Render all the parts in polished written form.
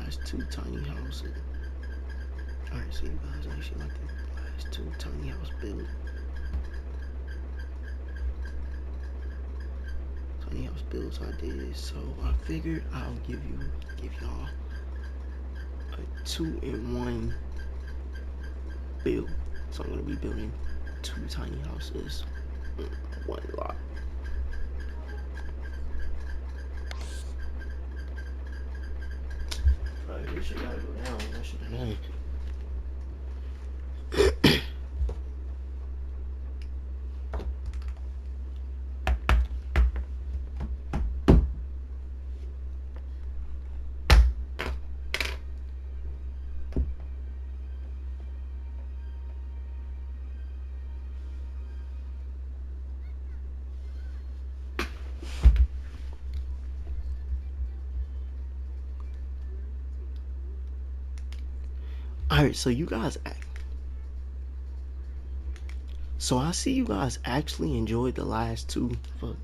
last two tiny houses. Alright, so you guys actually like the last two tiny house builds. Tiny house builds I did. So I figured I'll give y'all a 2-in-1 build. So I'm gonna be building two tiny houses on one lot. Alright, this shit gotta go down. That shit annoying. Alright, so you guys so I see you guys actually enjoyed the last two. Fuck.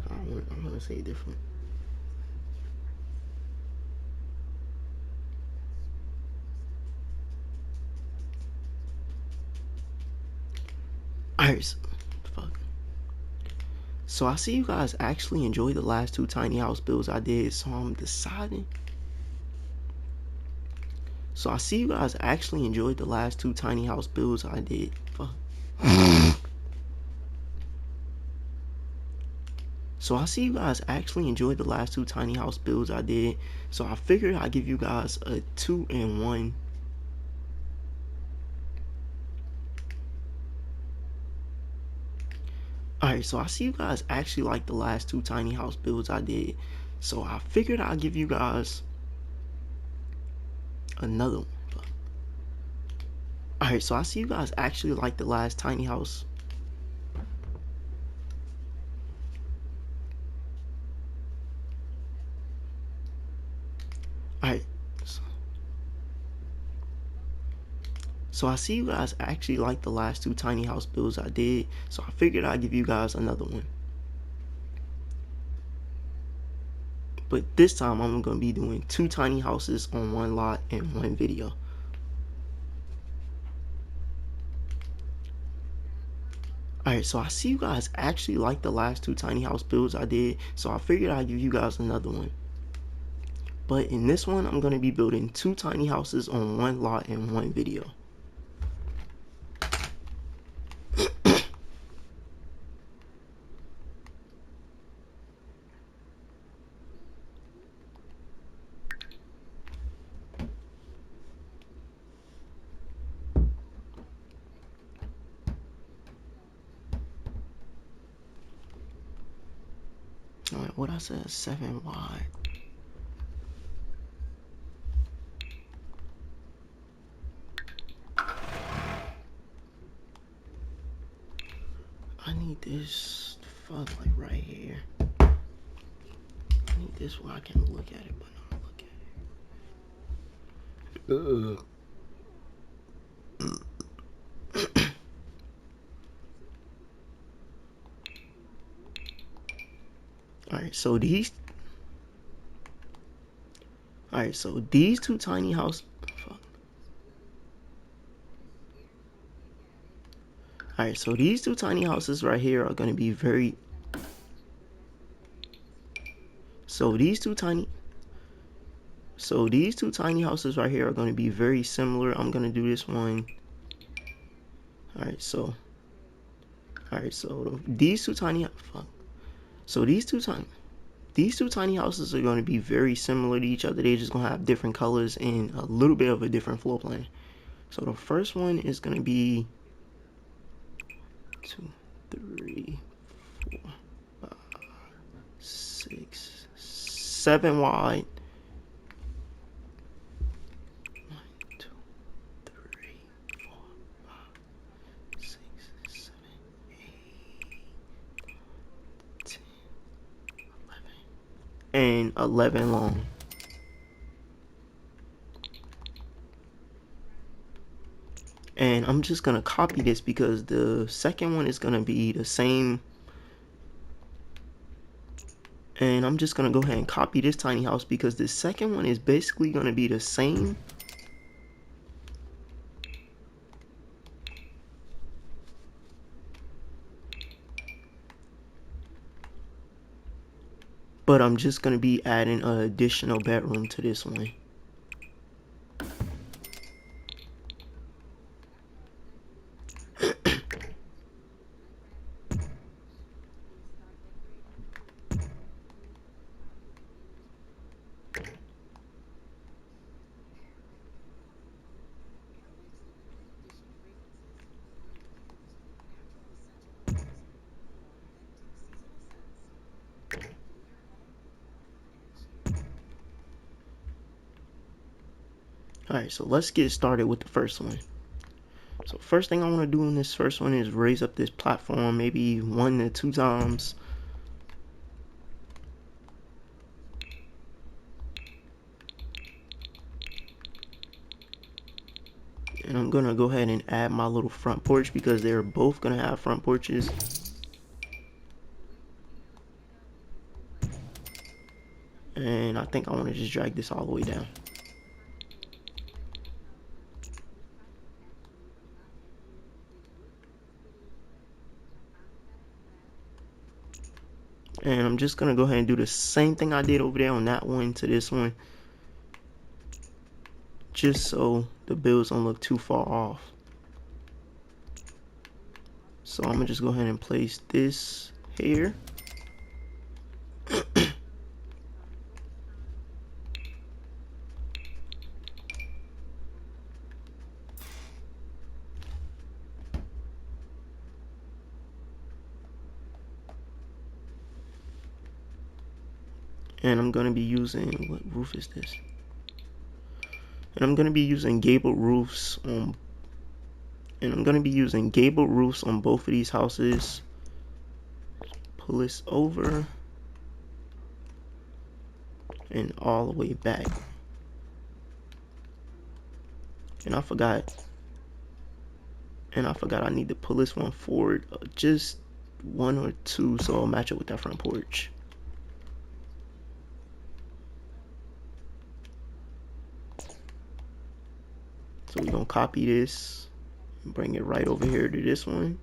I'm gonna say it different. Alright, fuck. So I see you guys actually enjoyed the last two tiny house builds I did, so I'm deciding. So I see you guys actually enjoyed the last two tiny house builds I did. Fuck. So I see you guys actually enjoyed the last two tiny house builds I did. So I figured I'd give you guys a 2-in-1. Alright, so I see you guys actually like the last two tiny house builds I did. So I figured I'd give you guys another one. Alright, so I see you guys actually like the last tiny house. Alright. So I see you guys actually like the last two tiny house builds I did. So I figured I'd give you guys another one. But this time I'm going to be doing two tiny houses on one lot in one video. Alright, so I see you guys actually like the last two tiny house builds I did. So I figured I'd give you guys another one. But in this one, I'm going to be building two tiny houses on one lot in one video. Alright, what I said, 7 wide. I need this fuck like right here. I need this where I can look at it, but not look at it. Alright, so these two tiny houses. Alright, so these two tiny houses right here are going to be very. So these two tiny houses right here are going to be very similar. I'm going to do this one. Alright, so these two tiny houses are going to be very similar to each other. They're just going to have different colors and a little bit of a different floor plan. So the first one is going to be 2, 3, 4, 5, 6, 7 wide. 1, 2, 3, 4, 5, 6, 7, 8, 10, 11, and 11 long. And I'm just gonna copy this because the second one is gonna be the same. And I'm just gonna go ahead and copy this tiny house because the second one is basically gonna be the same. But I'm just gonna be adding an additional bedroom to this one. Alright, so let's get started with the first one. So first thing I want to do in this first one is raise up this platform maybe 1 to 2 times. And I'm gonna go ahead and add my little front porch because they're both gonna have front porches. And I think I want to just drag this all the way down. And I'm just gonna go ahead and do the same thing I did over there on that one to this one, just so the builds don't look too far off. So I'm gonna just go ahead and place this here. And I'm gonna be using, what roof is this? And I'm gonna be using gable roofs on, both of these houses. Pull this over and all the way back. And I forgot I need to pull this one forward just 1 or 2 so I'll match it with that front porch. So we're gonna copy this and bring it right over here to this one.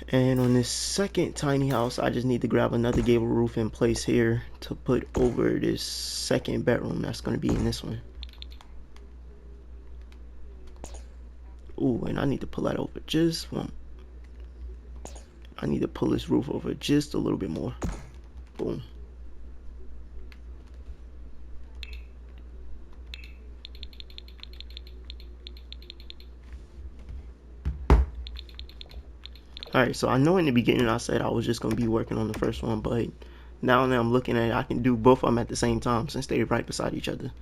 And on this second tiny house, I just need to grab another gable roof in place here to put over this second bedroom that's going to be in this one. Ooh, and I need to pull that over just one. I need to pull this roof over just a little bit more. Boom. Alright, so I know in the beginning I said I was just going to be working on the first one, but now that I'm looking at it, I can do both of them at the same time since they're right beside each other.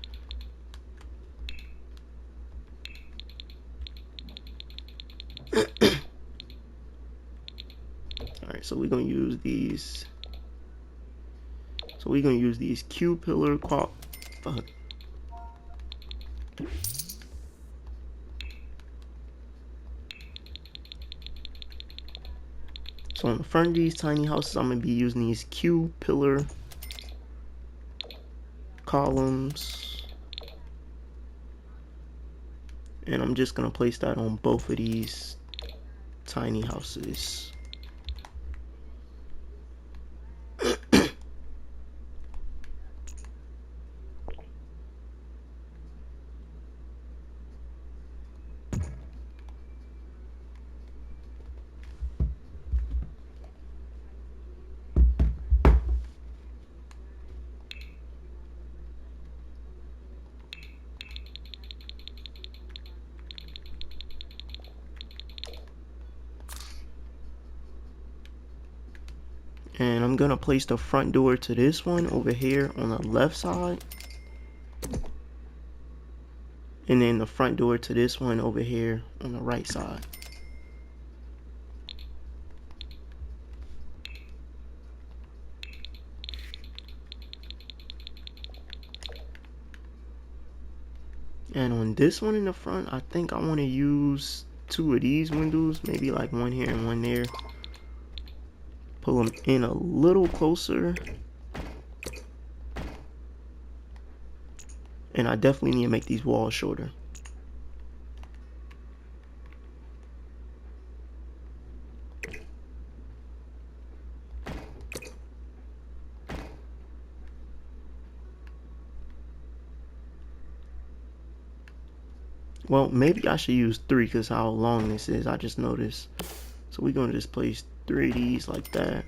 Alright, so we're going to use these. So we're going to use these Q-pillar So on the front of these tiny houses, I'm going to be using these Q-pillar columns. And I'm just going to place that on both of these tiny houses. And I'm gonna place the front door to this one over here on the left side. and then the front door to this one over here on the right side. And on this one in the front, I think I want to use 2 of these windows, maybe like one here and one there. Pull them in a little closer. And I definitely need to make these walls shorter. Well, maybe I should use 3 because how long this is, I just noticed. So we're going to just place 3 of these like that.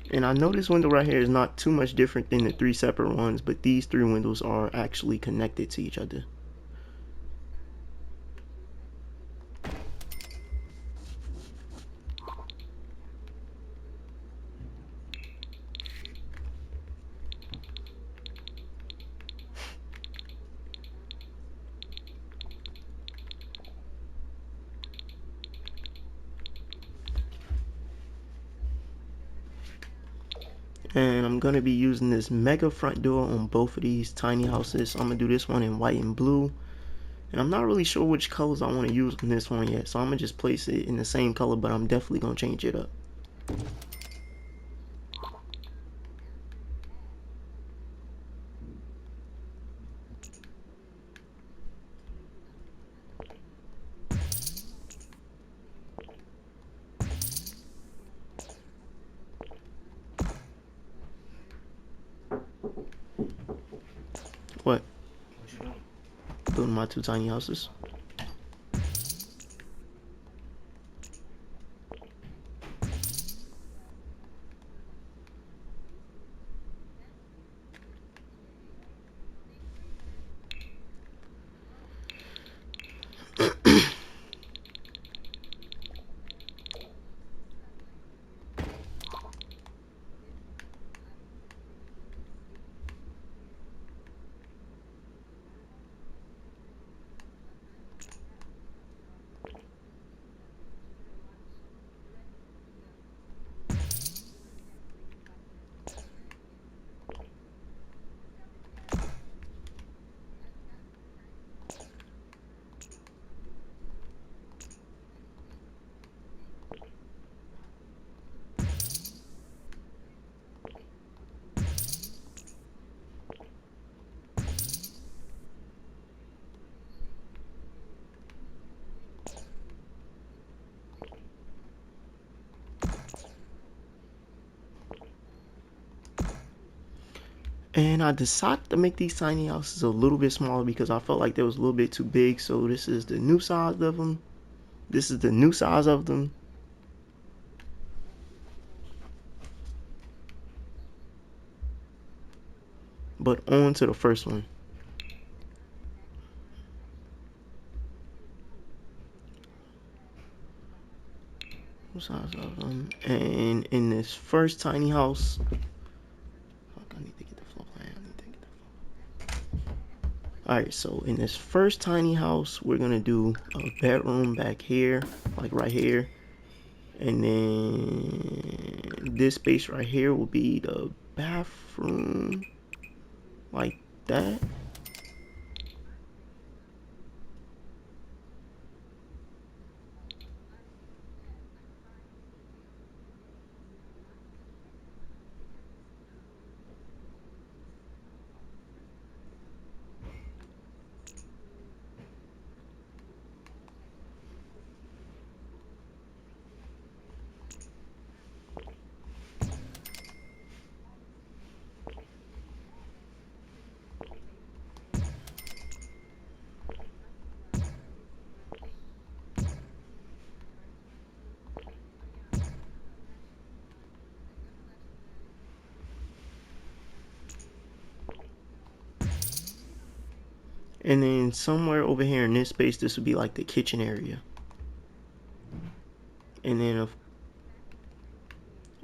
And I know this window right here is not too much different than the 3 separate ones, but these 3 windows are actually connected to each other. And I'm gonna be using this mega front door on both of these tiny houses. So I'm gonna do this one in white and blue. And I'm not really sure which colors I want to use on this one yet. So I'm gonna just place it in the same color, but I'm definitely gonna change it up. What? What you doing? Building my 2 tiny houses. And I decided to make these tiny houses a little bit smaller because I felt like they was a little bit too big. So this is the new size of them. This is the new size of them. But on to the first one. New size of them. And in this first tiny house, I need to get the floor plan. Alright, so in this first tiny house, we're gonna do a bedroom back here, like right here. And then this space right here will be the bathroom, like that. And then somewhere over here in this space, this would be like the kitchen area. And then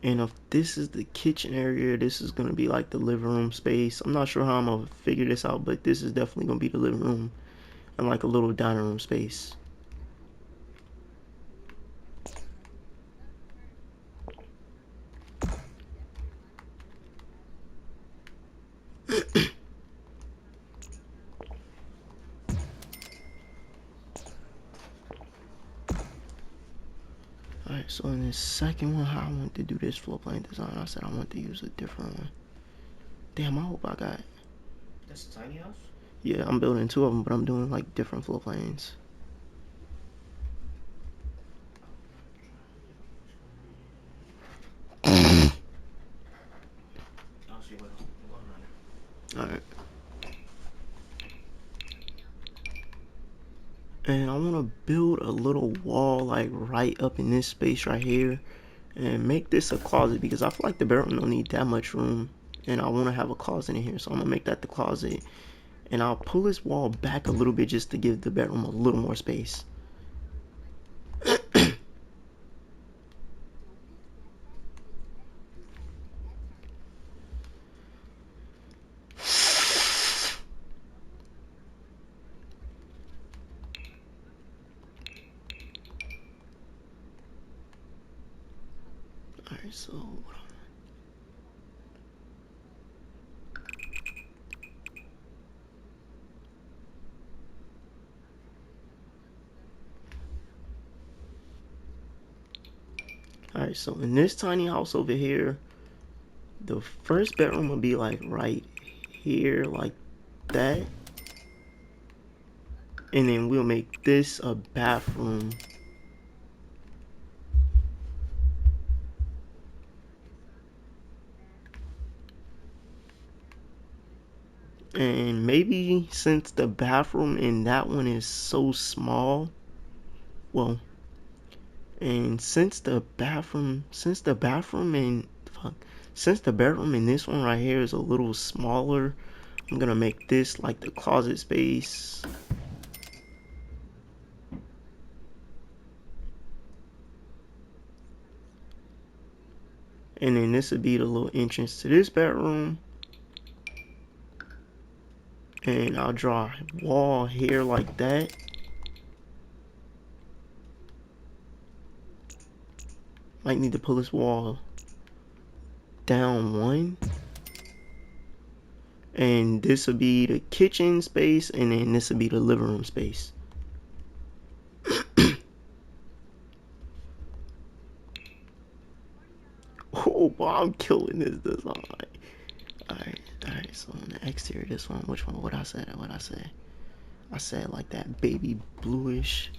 if this is the kitchen area, this is gonna be like the living room space. I'm not sure how I'm gonna figure this out, but this is definitely gonna be the living room and like a little dining room space. Alright, so in this second one, how I want to do this floor plan design, I said I want to use a different one. Damn, I hope I got it. That's a tiny house? Yeah, I'm building two of them, but I'm doing like different floor plans. Alright. And I want to build a little wall like right up in this space right here and make this a closet because I feel like the bedroom don't need that much room and I want to have a closet in here, so I'm gonna make that the closet. And I'll pull this wall back a little bit just to give the bedroom a little more space. Alright, so alright, so in this tiny house over here, the first bedroom will be like right here, like that. And then we'll make this a bathroom. And maybe since the bathroom in that one is so small, well, and since the bedroom in this one right here is a little smaller, I'm gonna make this like the closet space. And then this would be the little entrance to this bedroom. And I'll draw a wall here like that. Might need to pull this wall down one. And this would be the kitchen space, and then this would be the living room space. Oh, boy, I'm killing this design. Alright, so on the exterior, this one, which one would I say? I said like that baby bluish.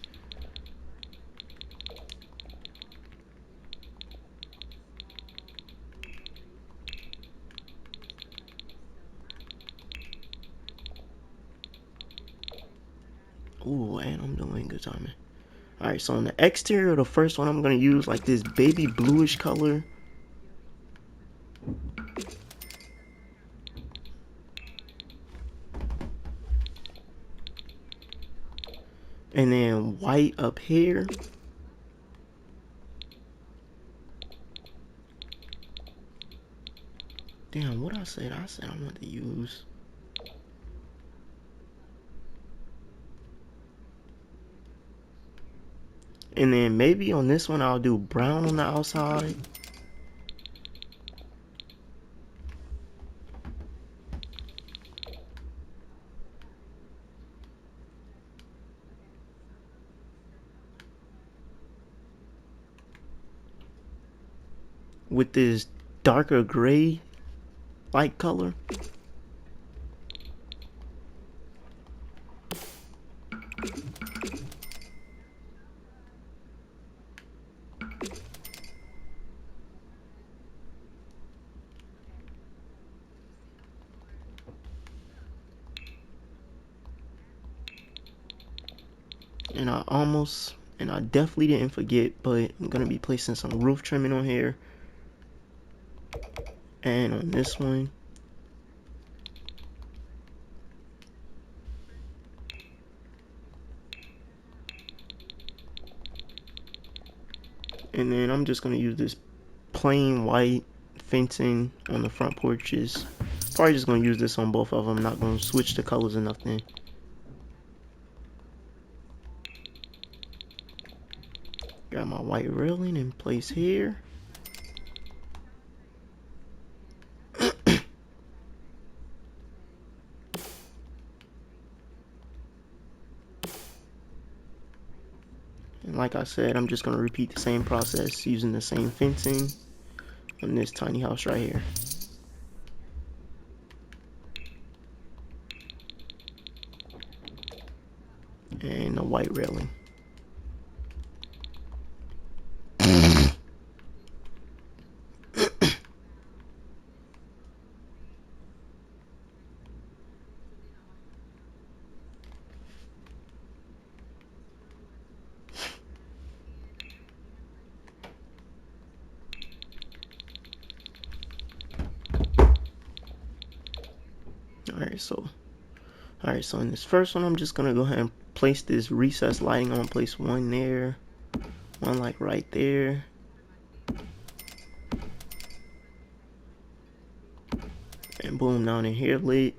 Ooh, and I'm doing good timing. Alright, so on the exterior, the first one I'm gonna use like this baby bluish color. And then white up here. Damn, what I said I wanted to use. And then maybe on this one I'll do brown on the outside. With this darker gray light color. And I definitely didn't forget, but I'm gonna be placing some roof trimming on here. And on this one. And then I'm just gonna use this plain white fencing on the front porches. Probably just gonna use this on both of them. Not gonna switch the colors or nothing. Got my white railing in place here. And like I said, I'm just gonna repeat the same process using the same fencing on this tiny house right here. And a white railing. Alright, so in this first one, I'm just gonna go ahead and place this recessed lighting. I'm gonna place one there, one like right there. And boom, down in here lit.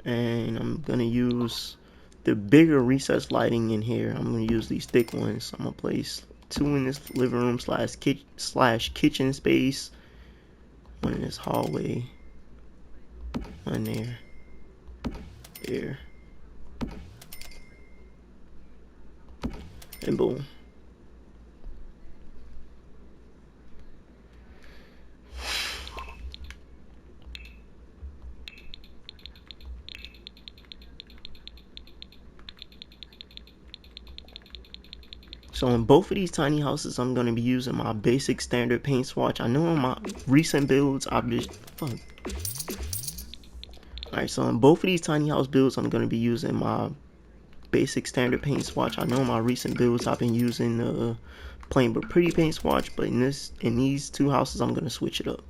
And I'm gonna use the bigger recessed lighting in here. I'm gonna use these thick ones. I'm gonna place two in this living room slash kitchen space, one in this hallway, one there, and boom. So in both of these tiny houses, I'm going to be using my basic standard paint swatch. I know in my recent builds, Alright, so in both of these tiny house builds, I'm going to be using my basic standard paint swatch. I know in my recent builds, I've been using the plain but pretty paint swatch, but in these two houses, I'm going to switch it up.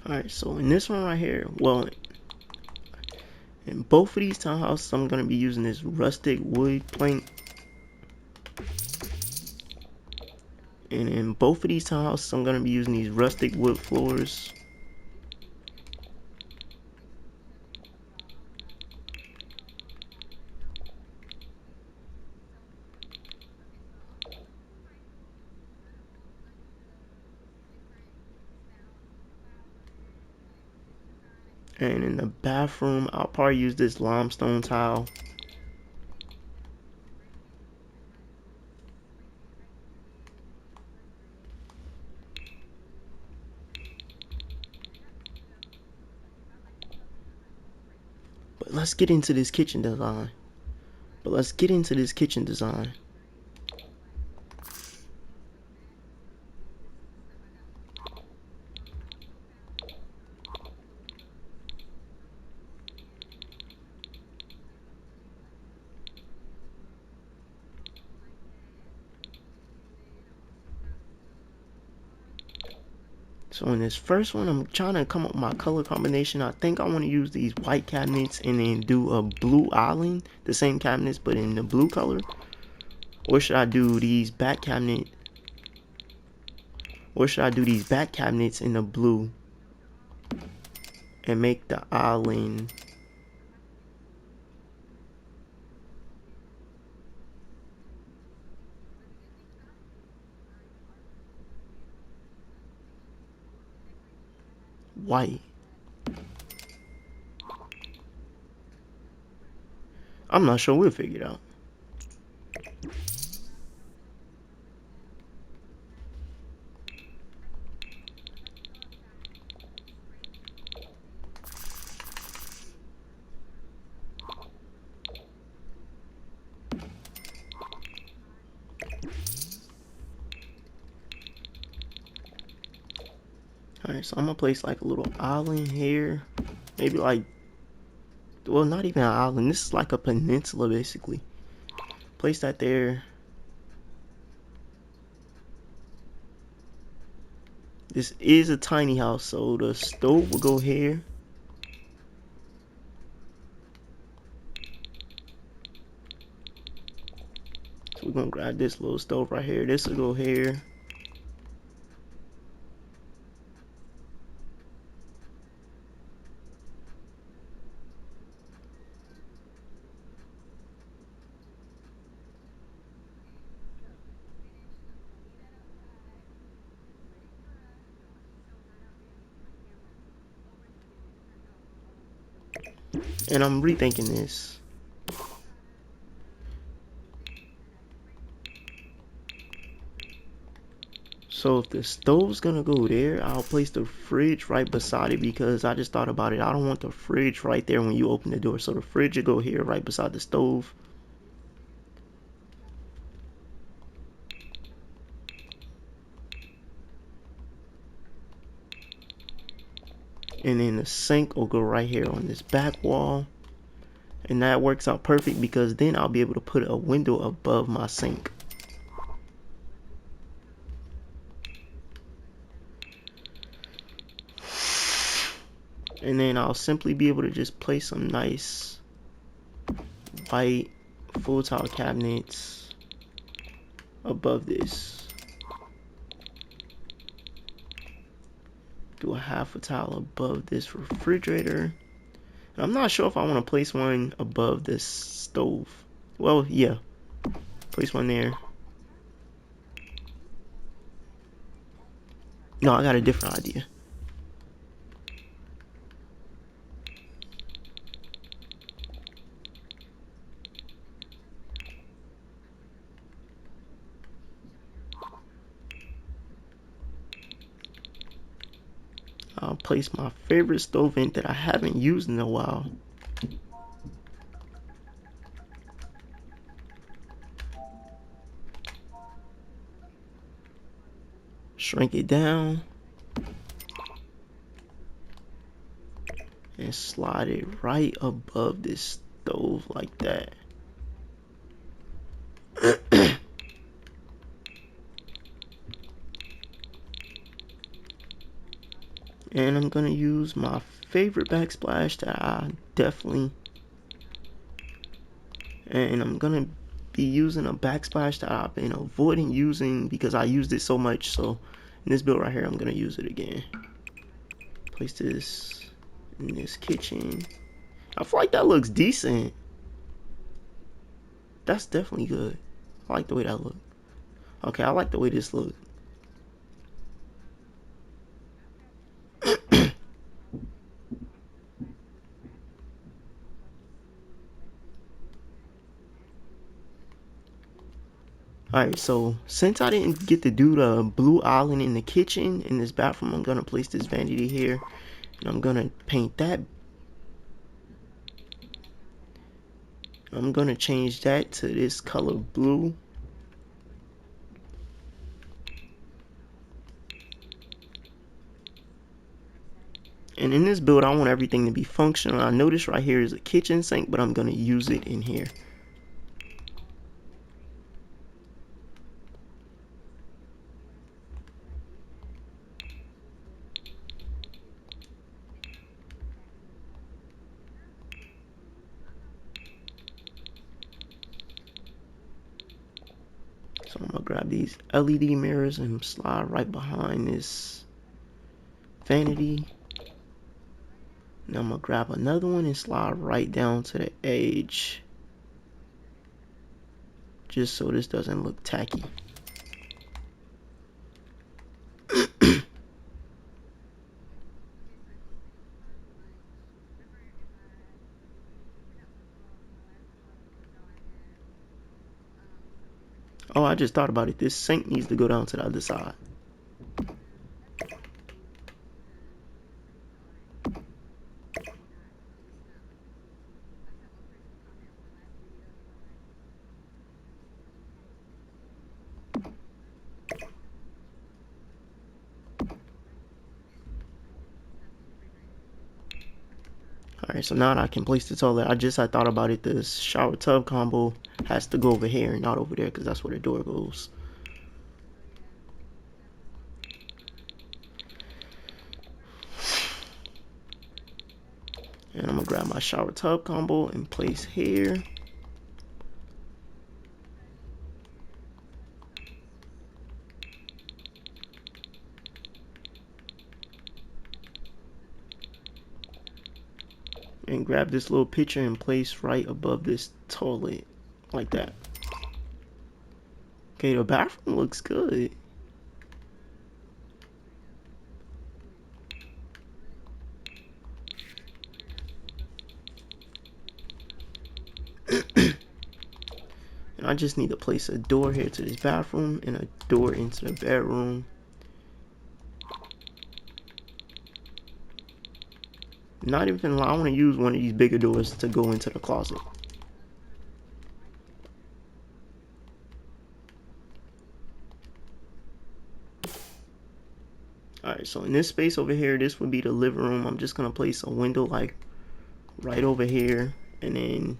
Alright, so in this one right here, well, in both of these townhouses, I'm going to be using this rustic wood plank. And in both of these townhouses, I'm going to be using these rustic wood floors. And in the bathroom, I'll probably use this limestone tile. But let's get into this kitchen design. So in this first one, I'm trying to come up with my color combination. I think I want to use these white cabinets and then do a blue island, the same cabinets but in the blue color. Or should I do these back cabinets in the blue and make the island white? I'm not sure, we'll figure it out. Alright, so I'm gonna place like a little island here. Maybe like, well, not even an island. This is like a peninsula basically. Place that there. This is a tiny house, so the stove will go here. So we're gonna grab this little stove right here. This will go here. And I'm rethinking this. So if the stove's gonna go there, I'll place the fridge right beside it because I just thought about it. I don't want the fridge right there when you open the door. So the fridge will go here right beside the stove. And then the sink will go right here on this back wall. And that works out perfect because then I'll be able to put a window above my sink. And then I'll simply be able to just place some nice white full tile cabinets above this. Do a half a tile above this refrigerator. And I'm not sure if I want to place one above this stove. Well, yeah. Place one there. No, I got a different idea. I'll place my favorite stove vent that I haven't used in a while. Shrink it down. And slide it right above this stove like that. And I'm gonna use my favorite backsplash that I definitely, and I'm gonna be using a backsplash that I've been avoiding using because I used it so much. So in this build right here, I'm gonna use it again. Place this in this kitchen. I feel like that looks decent. That's definitely good. I like the way that look. Okay, I like the way this look. Alright, so since I didn't get to do the blue island in the kitchen, in this bathroom, I'm gonna place this vanity here. And I'm gonna paint that. I'm gonna change that to this color blue. And in this build, I want everything to be functional. I notice right here is a kitchen sink, but I'm gonna use it in here. So I'm gonna grab these LED mirrors and slide right behind this vanity. And I'm gonna grab another one and slide right down to the edge, just so this doesn't look tacky. Oh, I just thought about it. This sink needs to go down to the other side. Alright, so now that I can place the toilet, I thought about it. This shower tub combo has to go over here and not over there because that's where the door goes. And I'm gonna grab my shower tub combo and place here. And grab this little picture and place right above this toilet, like that. Okay, the bathroom looks good. And I just need to place a door here to this bathroom and a door into the bedroom. Not even, I want to use one of these bigger doors to go into the closet. Alright, so in this space over here, this would be the living room. I'm just going to place a window like right over here, and then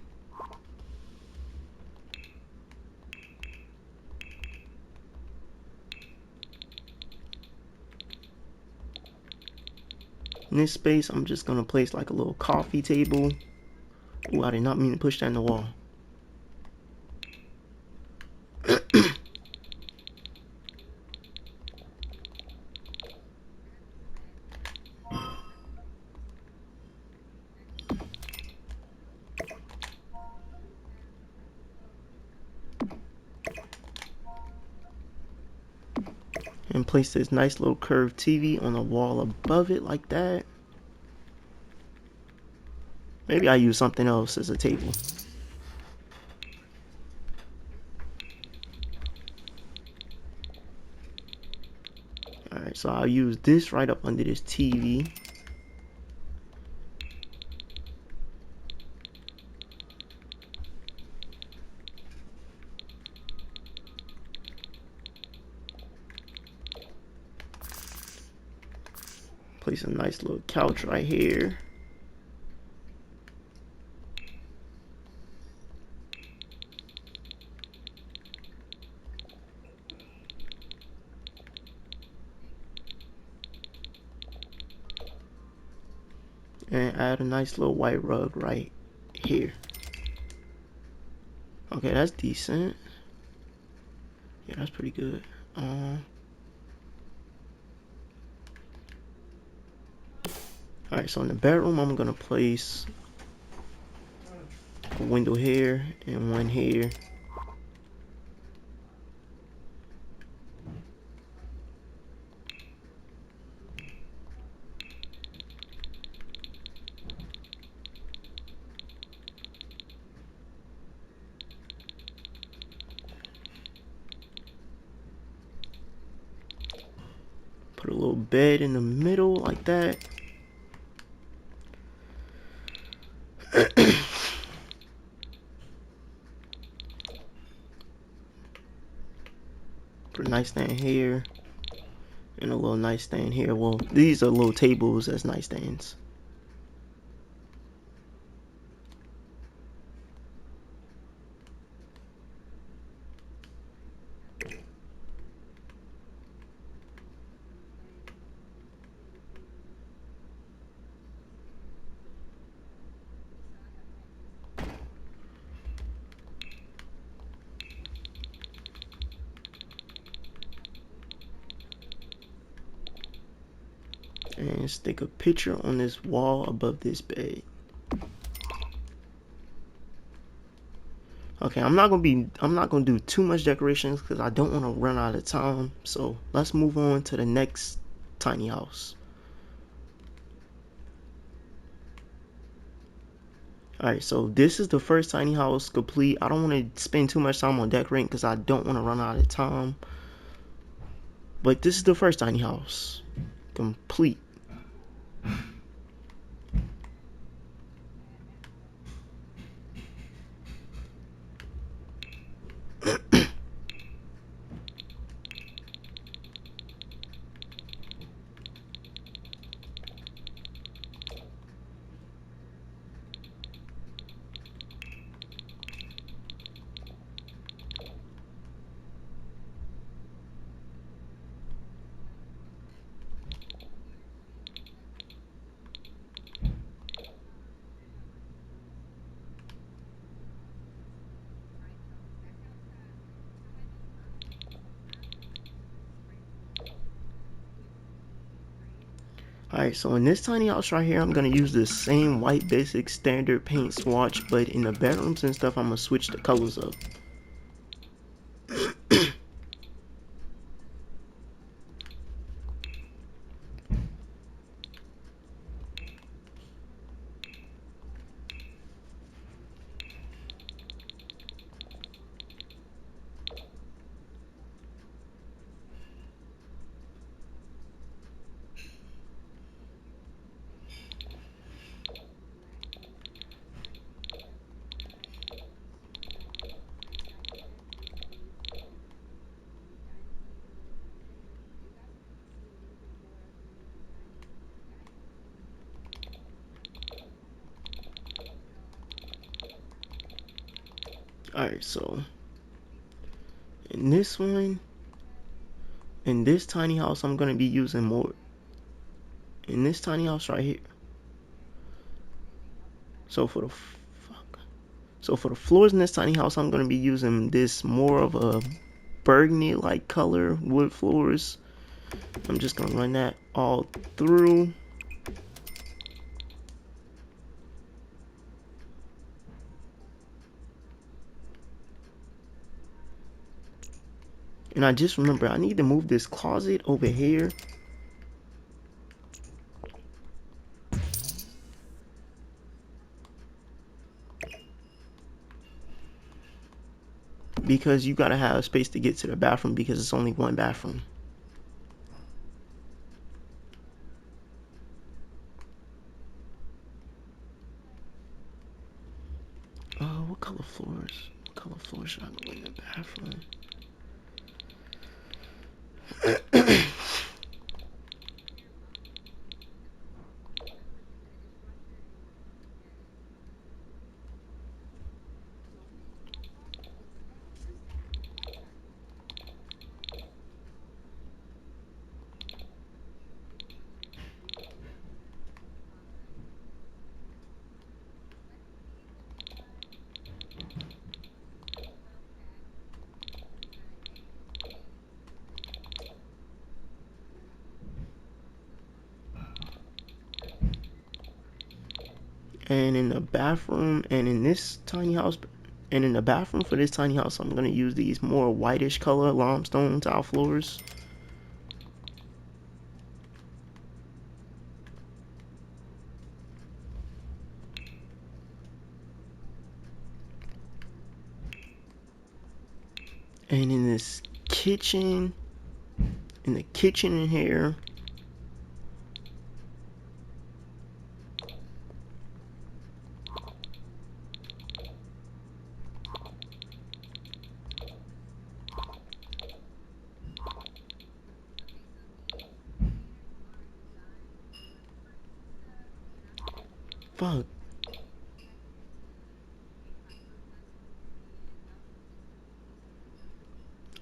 in this space, I'm just going to place like a little coffee table. Ooh, I did not mean to push that in the wall. And place this nice little curved TV on the wall above it like that. Maybe I use something else as a table. Alright, so I'll use this right up under this TV. Place a nice little couch right here. And add a nice little white rug right here. Okay, that's decent. Yeah, that's pretty good. Alright, so in the bedroom, I'm gonna place a window here and one here. Put a little bed in the middle like that. Put a nightstand here and a little nightstand here. Well, these are little tables as nightstands. And stick a picture on this wall above this bed. Okay, I'm not gonna do too much decorations because I don't want to run out of time. So let's move on to the next tiny house. Alright, so this is the first tiny house complete. I don't want to spend too much time on decorating because I don't want to run out of time. But this is the first tiny house complete. Alright, so in this tiny house right here, I'm gonna use the same white basic standard paint swatch, but in the bedrooms and stuff, I'm gonna switch the colors up. Alright, so in this one, in this tiny house, I'm gonna be using more. In this tiny house right here. So for the floors in this tiny house, I'm gonna be using this more of a burgundy-like color wood floors. I'm just gonna run that all through. And I just remember I need to move this closet over here. Because you gotta have space to get to the bathroom because it's only one bathroom. What color floors? What color floors should I go in the bathroom? And in the bathroom and in this tiny house, and in the bathroom for this tiny house, I'm gonna use these more whitish color limestone tile floors. And in this kitchen, in the kitchen in here, fuck.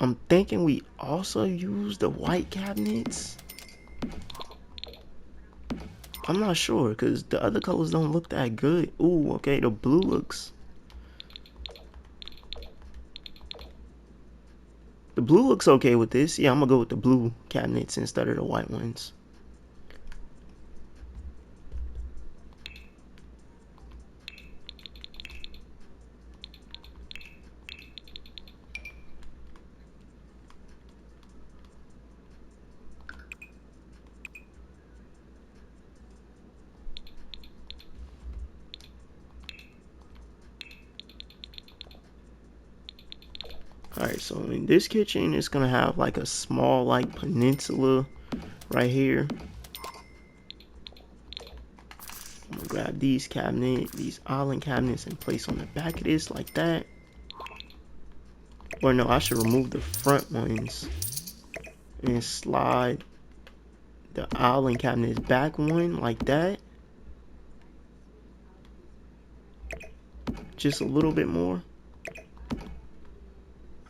I'm thinking we also use the white cabinets. I'm not sure because the other colors don't look that good. Ooh, okay, the blue looks. The blue looks okay with this. Yeah, I'm gonna go with the blue cabinets instead of the white ones. Alright, so in this kitchen, it's gonna have like a small like peninsula right here. I'm gonna grab these island cabinets and place on the back of this like that. Or no, I should remove the front ones and slide the island cabinets back one like that. Just a little bit more.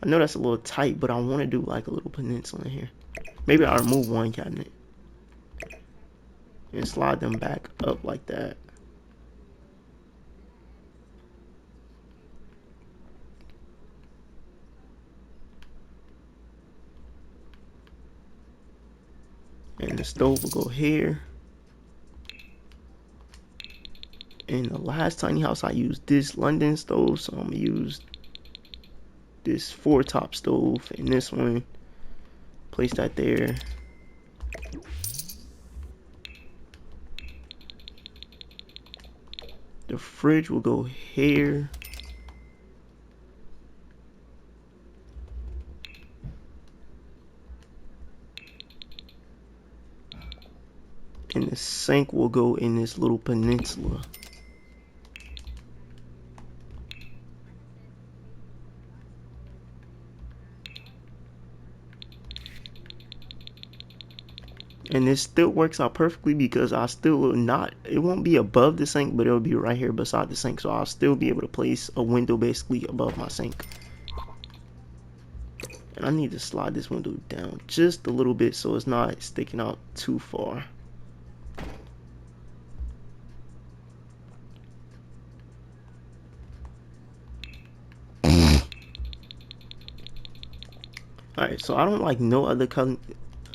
I know that's a little tight, but I want to do like a little peninsula in here. Maybe I'll remove one cabinet and slide them back up like that. And the stove will go here. In the last tiny house I used this London stove, so I'm gonna use this 4-top stove in this one. Place that there. The fridge will go here. And the sink will go in this little peninsula. And this still works out perfectly because I still will not, it won't be above the sink, but it'll be right here beside the sink. So I'll still be able to place a window basically above my sink. And I need to slide this window down just a little bit so it's not sticking out too far. Alright, so I don't like no other color.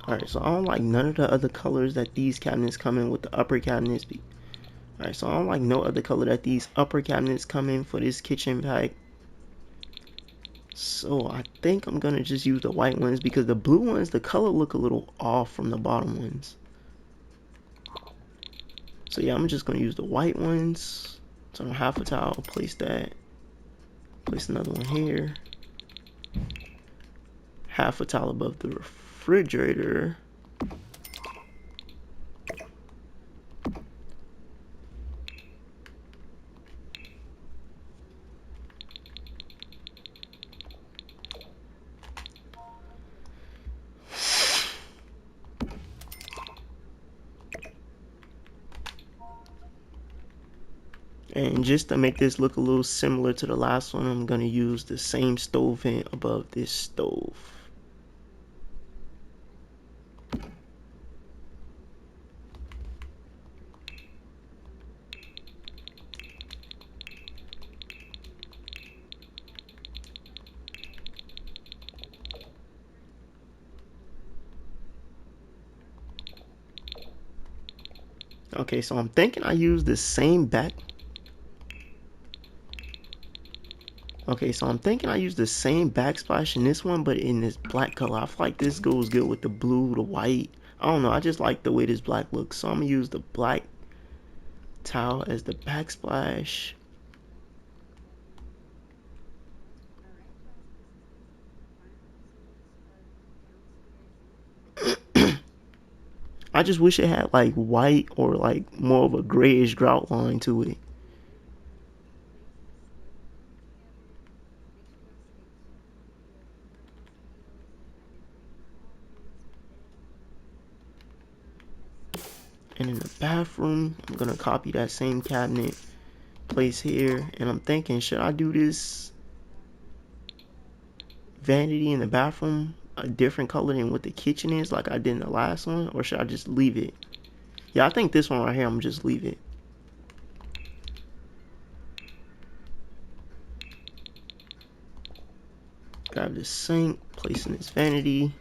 Alright, so I don't like none of the other colors that these cabinets come in with the upper cabinets. Alright, so I don't like no other color that these upper cabinets come in for this kitchen pack. So I think I'm gonna just use the white ones because the blue ones, the color look a little off from the bottom ones. So yeah, I'm just gonna use the white ones. So half a tile, place that. Place another one here. Half a tile above the refrigerator. And just to make this look a little similar to the last one, I'm gonna use the same stove vent above this stove. Okay, so I'm thinking I use the same back. Okay, so I'm thinking I use the same backsplash in this one, but in this black color. I feel like this goes good with the blue, the white. I don't know, I just like the way this black looks. So I'm gonna use the black tile as the backsplash. I just wish it had like white or like more of a grayish grout line to it. And in the bathroom, I'm gonna copy that same cabinet, place here, and I'm thinking, should I do this vanity in the bathroom a different color than what the kitchen is like I did in the last one, or should I just leave it? Yeah, I think this one right here, I'm gonna just leave it. Grab the sink, place in this vanity.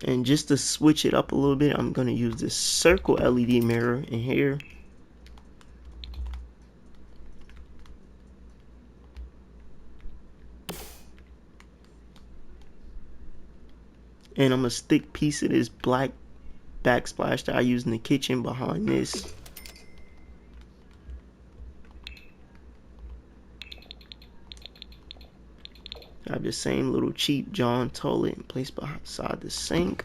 And just to switch it up a little bit, I'm gonna use this circle LED mirror in here. And I'm gonna stick piece of this black backsplash that I use in the kitchen behind this. I have the same little cheap John toilet and place beside the sink.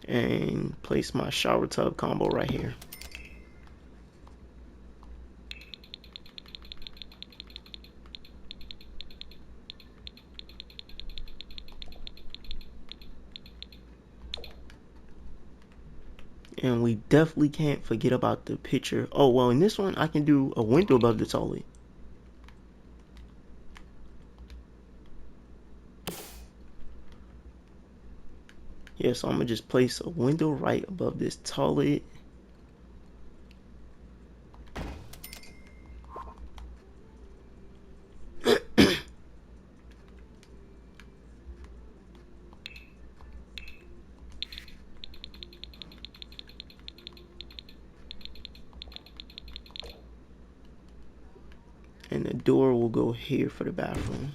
And place my shower tub combo right here. And we definitely can't forget about the picture. Oh, well, in this one, I can do a window above the toilet. Yeah, so I'm going to just place a window right above this toilet. And the door will go here for the bathroom.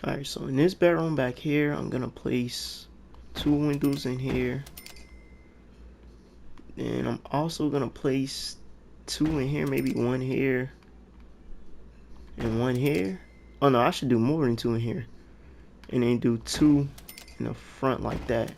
Alright, so in this bedroom back here, I'm gonna place 2 windows in here. And I'm also gonna place 2 in here, maybe 1 here and 1 here. Oh no, I should do more than 2 in here. And then do 2 in the front like that.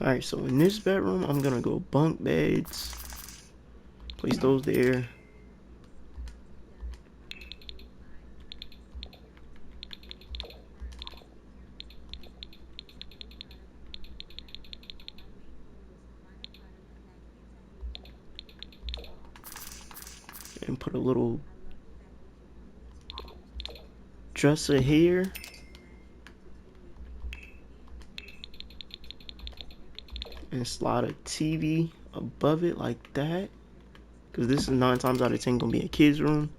Alright, so in this bedroom, I'm gonna go bunk beds. Place those there. And put a little dresser here. And slide a TV above it like that. Because this is 9 times out of 10 gonna be a kid's room.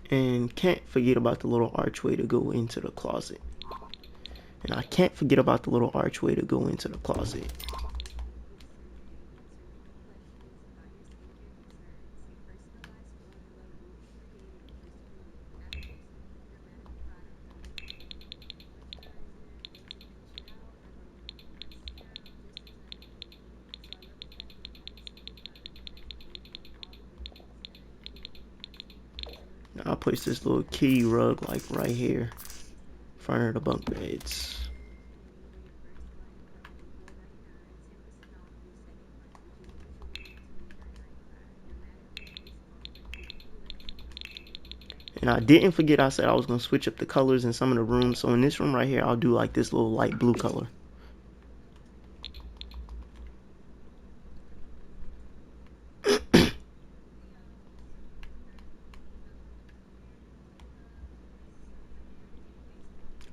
And can't forget about the little archway to go into the closet. And I can't forget about the little archway to go into the closet. Now I'll place this little kitty rug like right here in front of the bunk beds. And I didn't forget, I said I was going to switch up the colors in some of the rooms. So in this room right here, I'll do like this little light blue color.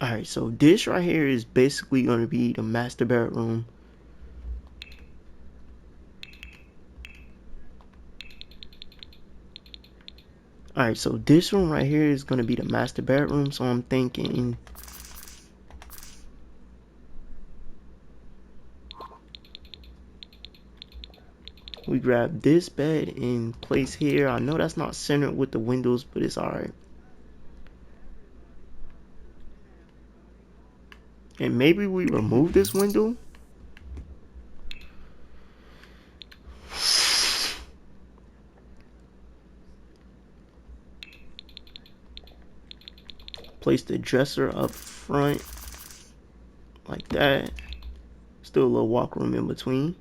Alright, so this right here is basically going to be the master bedroom. Alright, so this room right here is going to be the master bedroom. So I'm thinking we grab this bed and place here. I know that's not centered with the windows, but it's alright. And maybe we remove this window. Place the dresser up front like that. Still a little walk room in between.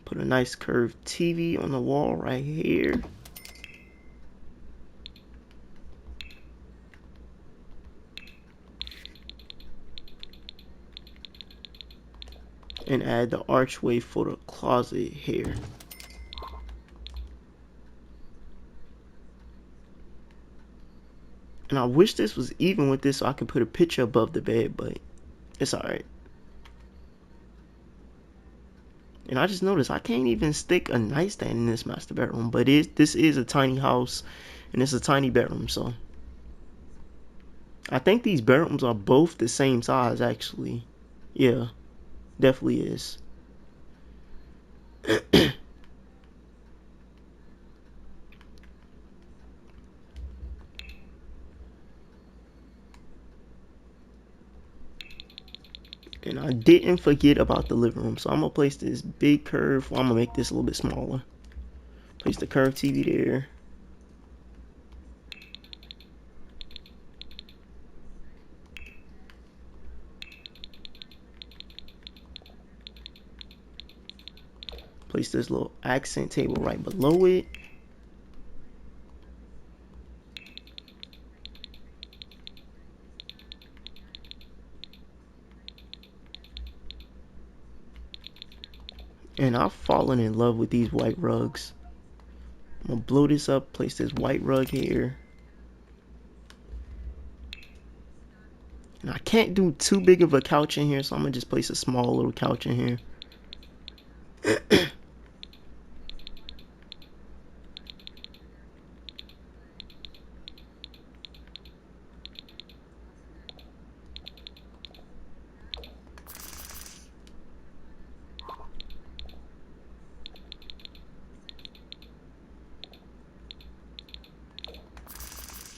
Put a nice curved TV on the wall right here. And add the archway for the closet here. And I wish this was even with this so I could put a picture above the bed, but it's alright. And I just noticed I can't even stick a nightstand in this master bedroom, but this is a tiny house and it's a tiny bedroom, so I think these bedrooms are both the same size actually. Yeah, definitely is. And I didn't forget about the living room, so I'm gonna place this big curve. Well, I'm gonna make this a little bit smaller. Place the curved TV there. Place this little accent table right below it. And I've fallen in love with these white rugs. I'm gonna blow this up, place this white rug here. And I can't do too big of a couch in here, so I'm gonna just place a small little couch in here.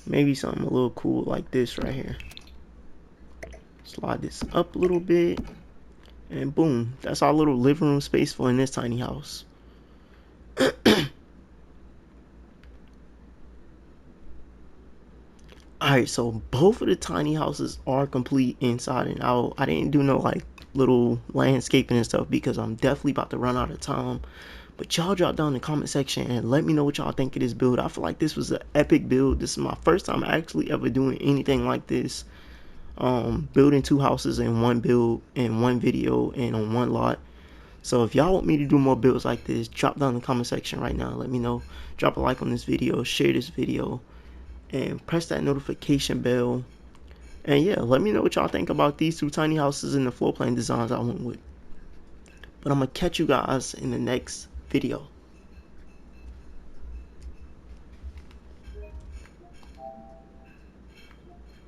Maybe something a little cool like this right here. Slide this up a little bit. And boom, that's our little living room space for in this tiny house. Alright, so both of the tiny houses are complete inside and out. I didn't do no like little landscaping and stuff because I'm definitely about to run out of time. But y'all drop down in the comment section and let me know what y'all think of this build. I feel like this was an epic build. This is my first time actually ever doing anything like this. Building two houses in one build, in one video, and on one lot. So if y'all want me to do more builds like this, drop down in the comment section right now. Let me know. Drop a like on this video, share this video, and press that notification bell. And yeah, let me know what y'all think about these two tiny houses and the floor plan designs I went with. But I'm going to catch you guys in the next video.